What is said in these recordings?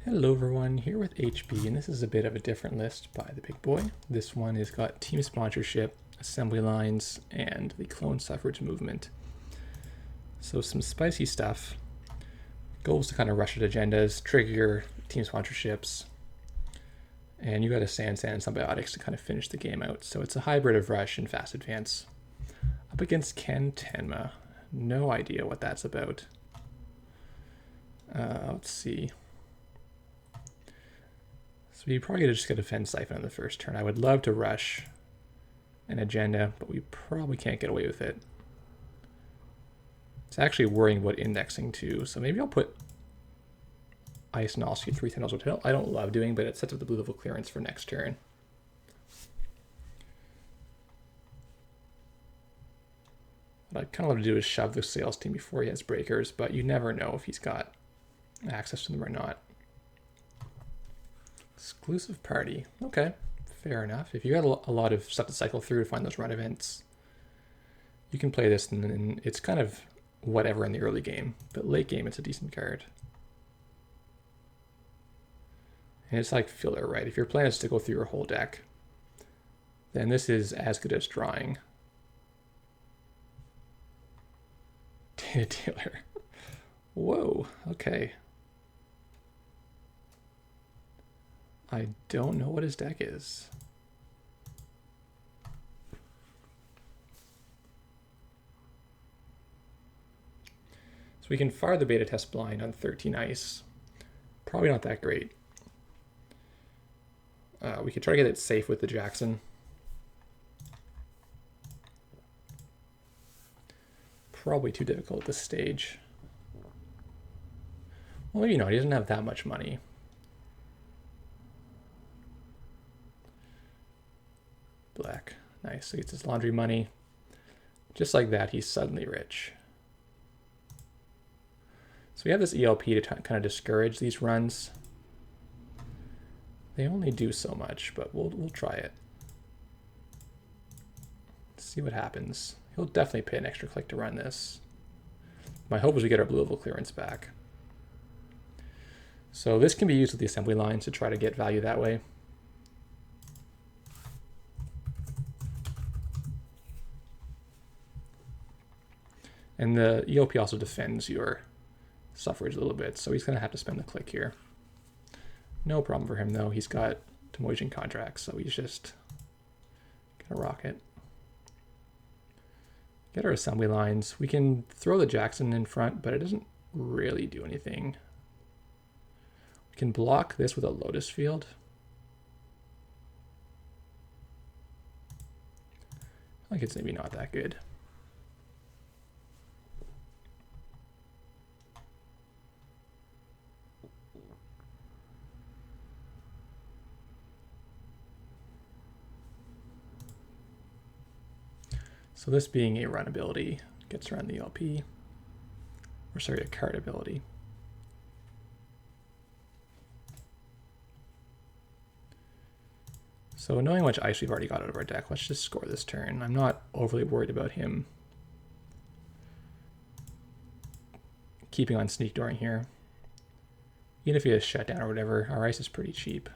Hello everyone, here with HB, and this is a bit of a different list by the big boy. This one has got team sponsorship, assembly lines, and the clone suffrage movement. So some spicy stuff. Goals to kind of rush at agendas, trigger your team sponsorships, and you got a Sand and Symbiotics to kind of finish the game out. So it's a hybrid of rush and fast advance. Up against Ken Tenma. No idea what that's about. Let's see. So you probably just get to defend Siphon on the first turn. I would love to rush an agenda, but we probably can't get away with it. It's actually worrying about indexing too, so maybe I'll put Ice and Allsky 3 Tendrils, which I don't love doing, but it sets up the blue level clearance for next turn. What I'd kind of love to do is shove the sales team before he has breakers, but you never know if he's got access to them or not. Exclusive party. Okay, fair enough. If you got a lot of stuff to cycle through to find those run events, you can play this, and it's kind of whatever in the early game, but late game it's a decent card. And it's like filler, right? If your plan is to go through your whole deck, then this is as good as drawing. Data dealer. Whoa, okay. I don't know what his deck is. So we can fire the beta test blind on 13 ice. Probably not that great. We could try to get it safe with the Jackson. Probably too difficult at this stage. Well, maybe not. He doesn't have that much money. Black. Nice. So he gets his laundry money. Just like that, he's suddenly rich. So we have this ELP to kind of discourage these runs. They only do so much, but we'll try it. Let's see what happens. He'll definitely pay an extra click to run this. My hope is we get our blue level clearance back. So this can be used with the assembly lines to try to get value that way. And the ELP also defends your suffrage a little bit, so he's going to have to spend the click here. No problem for him, though. He's got Demoisian contracts, so he's just going to rock it. Get our assembly lines. We can throw the Jackson in front, but it doesn't really do anything. We can block this with a Lotus Field. I think it's maybe not that good. So this being a run ability gets around the LP, or sorry, a card ability. So knowing how much ice we've already got out of our deck, let's just score this turn. I'm not overly worried about him keeping on sneak dooring here. Even if he has shutdown or whatever, our ice is pretty cheap.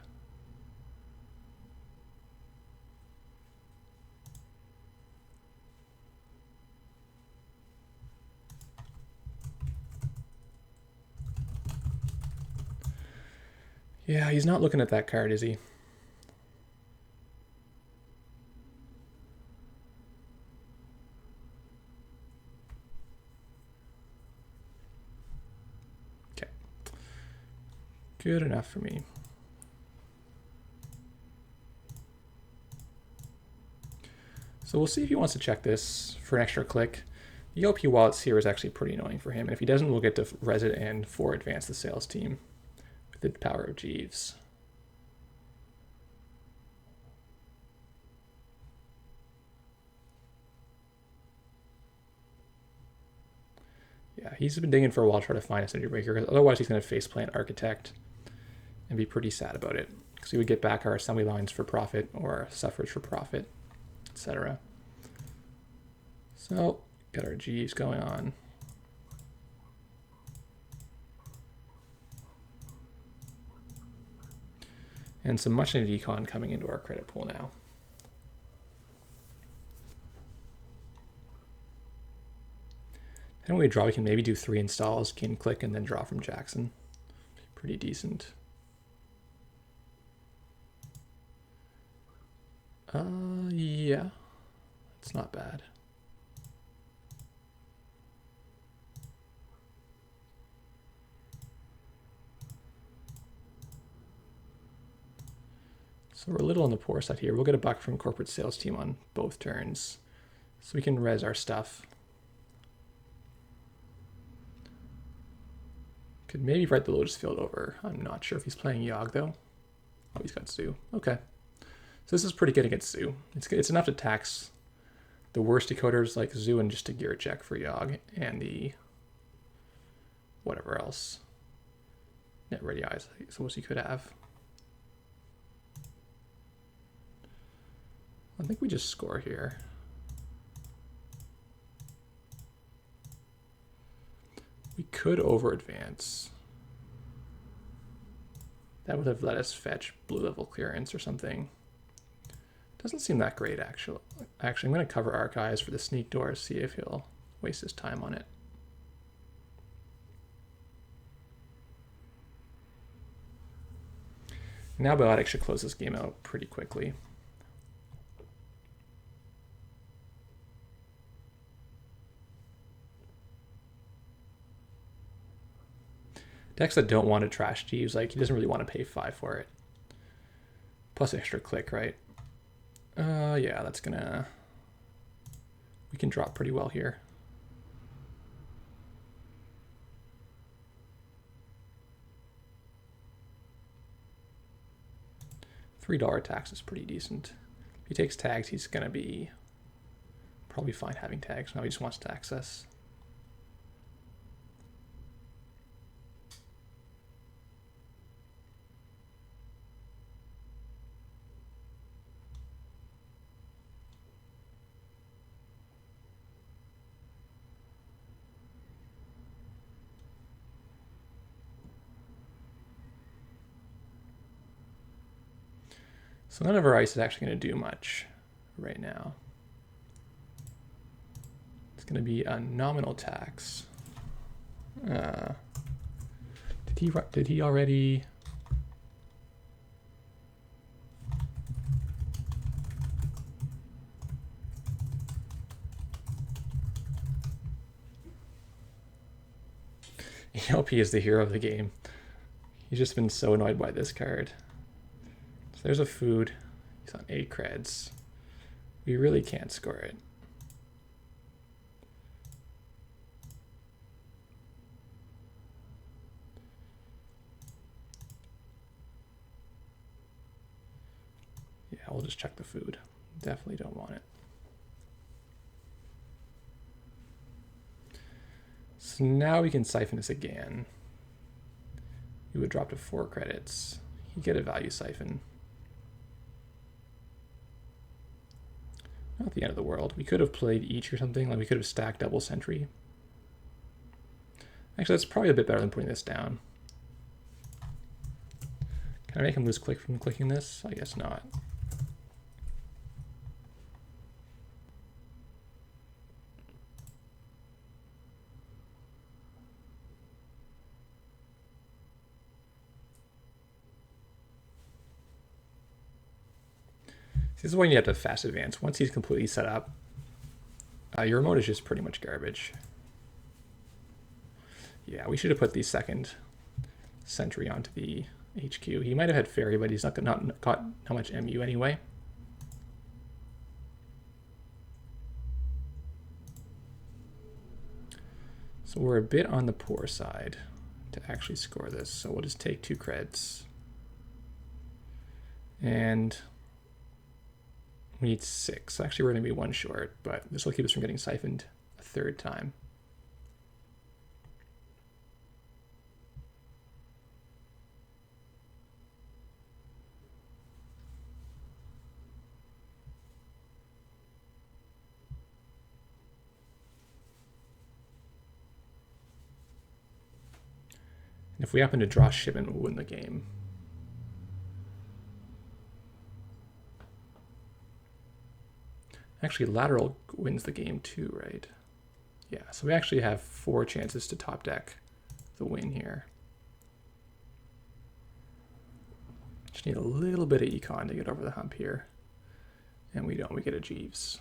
Yeah, he's not looking at that card, is he? Okay. Good enough for me. So we'll see if he wants to check this for an extra click. The ELP wallets here is actually pretty annoying for him, and if he doesn't, we'll get to res it and advance the sales team with the power of Jeeves. Yeah, he's been digging for a while trying to find a synergy breaker, because otherwise he's going to faceplant Architect and be pretty sad about it, because he would get back our assembly lines for profit or suffrage for profit, etc. So, got our G's going on. And some much needed econ coming into our credit pool now. And when we draw, we can maybe do 3 installs, gain click, and then draw from Jackson. Pretty decent. Yeah, it's not bad. So we're a little on the poor side here. We'll get a buck from corporate sales team on both turns, so we can res our stuff. Could maybe write the Lotus Field over. I'm not sure if he's playing Yogg though. Oh, he's got Zoo. Okay. So this is pretty good against Zoo. It's enough to tax the worst decoders like Zoo and just to gear check for Yogg and the whatever else. Net ready eyes, I suppose he could have. I think we just score here. We could over advance. That would have let us fetch blue level clearance or something. Doesn't seem that great actually. Actually, I'm going to cover Archives for the sneak door, see if he'll waste his time on it. Now Biotic should close this game out pretty quickly. Decks that don't want to trash Jeeves, like he doesn't really want to pay 5 for it. Plus extra click, right? Yeah, that's gonna... We can drop pretty well here. $3 tax is pretty decent. If he takes tags, he's gonna be probably fine having tags. Now he just wants to access. So none of our ice is actually going to do much right now. It's going to be a nominal tax. Did he already? ELP is the hero of the game. He's just been so annoyed by this card. There's a food. He's on 8 creds. We really can't score it. Yeah, we'll just check the food. Definitely don't want it. So now we can siphon this again. We would drop to 4 credits. You get a value siphon. Not the end of the world. We could have played each or something. Like we could have stacked double sentry. Actually, that's probably a bit better than putting this down. Can I make him lose click from clicking this? I guess not. This is when you have to fast advance. Once he's completely set up, your remote is just pretty much garbage. Yeah, we should have put the second sentry onto the HQ. He might have had fairy, but he's not got how much MU anyway. So we're a bit on the poor side to actually score this. So we'll just take 2 creds. And we need 6. Actually, we're going to be 1 short, but this will keep us from getting siphoned a 3rd time. And if we happen to draw shipment, we'll win the game. Actually, lateral wins the game too, right? Yeah, so we actually have 4 chances to top deck the win here. Just need a little bit of econ to get over the hump here. And we don't, we get a Jeeves.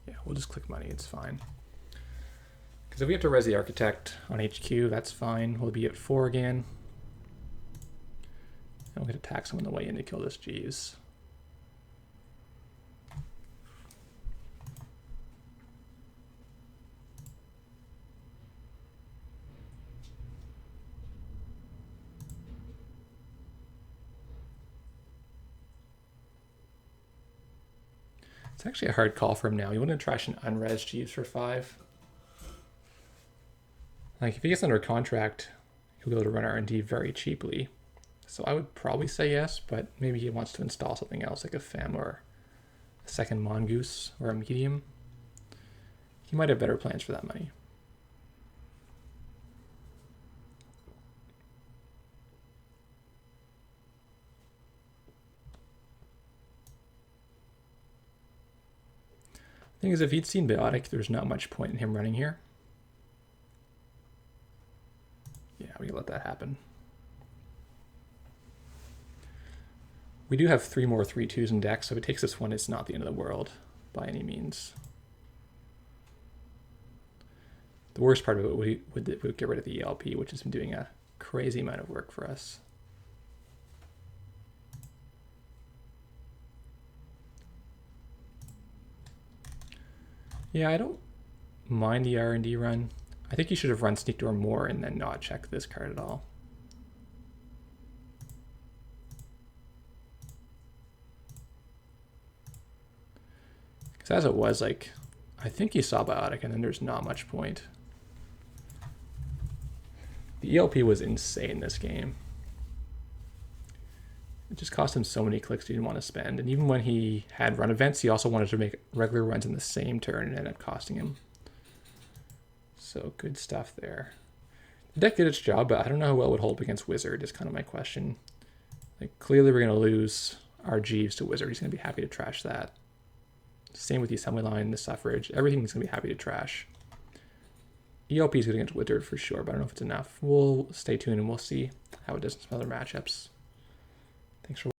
Yeah, we'll just click money, it's fine. Because if we have to res the architect on HQ, that's fine. We'll be at 4 again. And we'll get to tax him on the way in to kill this Jeeves. It's actually a hard call for him now. You want to trash an unres Jeeves for 5. Like, if he gets under contract, he'll be able to run R&D very cheaply. So I would probably say yes, but maybe he wants to install something else, like a FEM or a second Mongoose or a medium. He might have better plans for that money. Thing is, if he'd seen Biotic, there's not much point in him running here. Yeah, we can let that happen. We do have 3 more 3/2s in deck, so if it takes this one, it's not the end of the world by any means. The worst part of it would get rid of the ELP, which has been doing a crazy amount of work for us. Yeah, I don't mind the R&D run. I think you should have run Sneak Door more and then not check this card at all. Because as it was, like, I think you saw Biotic and then there's not much point. The ELP was insane this game. It just cost him so many clicks he didn't want to spend. And even when he had run events, he also wanted to make regular runs in the same turn and it ended up costing him. So good stuff there. The deck did its job, but I don't know how well it would hold against Wizard is kind of my question. Like, clearly we're going to lose our Jeeves to Wizard. He's going to be happy to trash that. Same with the assembly line, the Suffrage. Everything's going to be happy to trash. ELP is going to get Wizard for sure, but I don't know if it's enough. We'll stay tuned and we'll see how it does in some other matchups. Thanks for watching.